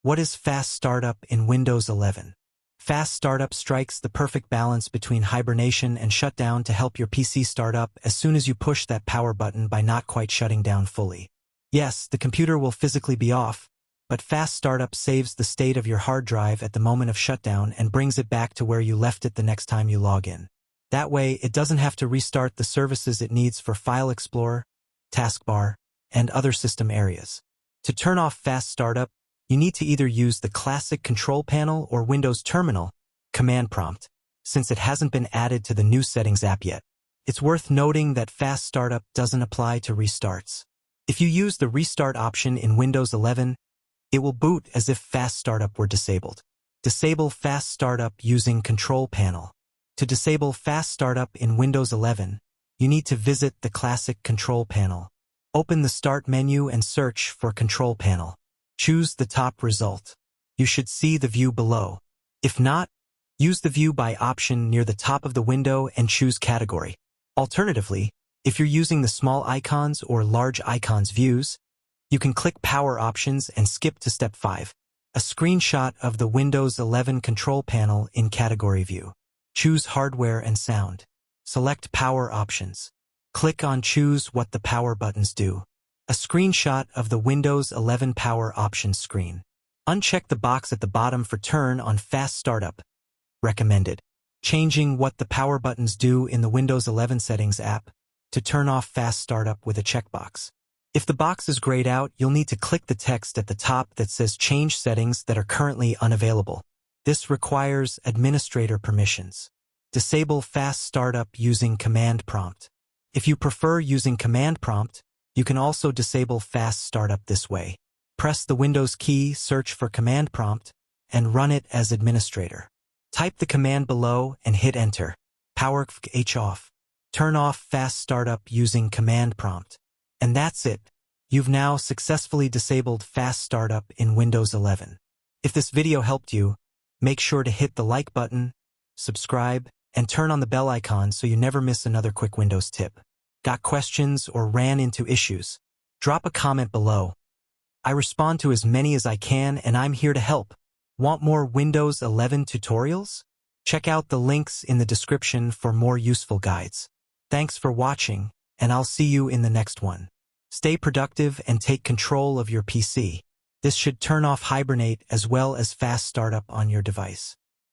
What is fast startup in Windows 11? Fast startup strikes the perfect balance between hibernation and shutdown to help your PC start up as soon as you push that power button by not quite shutting down fully. Yes, the computer will physically be off, but fast startup saves the state of your hard drive at the moment of shutdown and brings it back to where you left it the next time you log in. That way, it doesn't have to restart the services it needs for File Explorer, Taskbar, and other system areas. To turn off fast startup, you need to either use the classic control panel or Windows Terminal command prompt, since it hasn't been added to the new Settings app yet. It's worth noting that fast startup doesn't apply to restarts. If you use the restart option in Windows 11, it will boot as if fast startup were disabled. Disable fast startup using Control Panel. To disable fast startup in Windows 11, you need to visit the classic Control Panel. Open the Start menu and search for Control Panel. Choose the top result. You should see the view below. If not, use the View By option near the top of the window and choose Category. Alternatively, if you're using the small icons or large icons views, you can click Power options and skip to Step 5, a screenshot of the Windows 11 Control Panel in Category View. Choose Hardware and Sound. Select Power options. Click on Choose what the power buttons do. A screenshot of the Windows 11 Power Options screen. Uncheck the box at the bottom for Turn on Fast Startup. Recommended. Changing what the power buttons do in the Windows 11 Settings app to turn off Fast Startup with a checkbox. If the box is grayed out, you'll need to click the text at the top that says Change Settings that are currently unavailable. This requires administrator permissions. Disable Fast Startup using Command Prompt. If you prefer using Command Prompt, you can also disable Fast Startup this way. Press the Windows key, search for Command Prompt, and run it as administrator. Type the command below and hit Enter. Power off. Turn off Fast Startup using Command Prompt. And that's it. You've now successfully disabled Fast Startup in Windows 11. If this video helped you, make sure to hit the like button, subscribe, and turn on the bell icon so you never miss another quick Windows tip. Got questions or ran into issues? Drop a comment below. I respond to as many as I can and I'm here to help. Want more Windows 11 tutorials? Check out the links in the description for more useful guides. Thanks for watching, and I'll see you in the next one. Stay productive and take control of your PC. This should turn off Hibernate as well as Fast Startup on your device.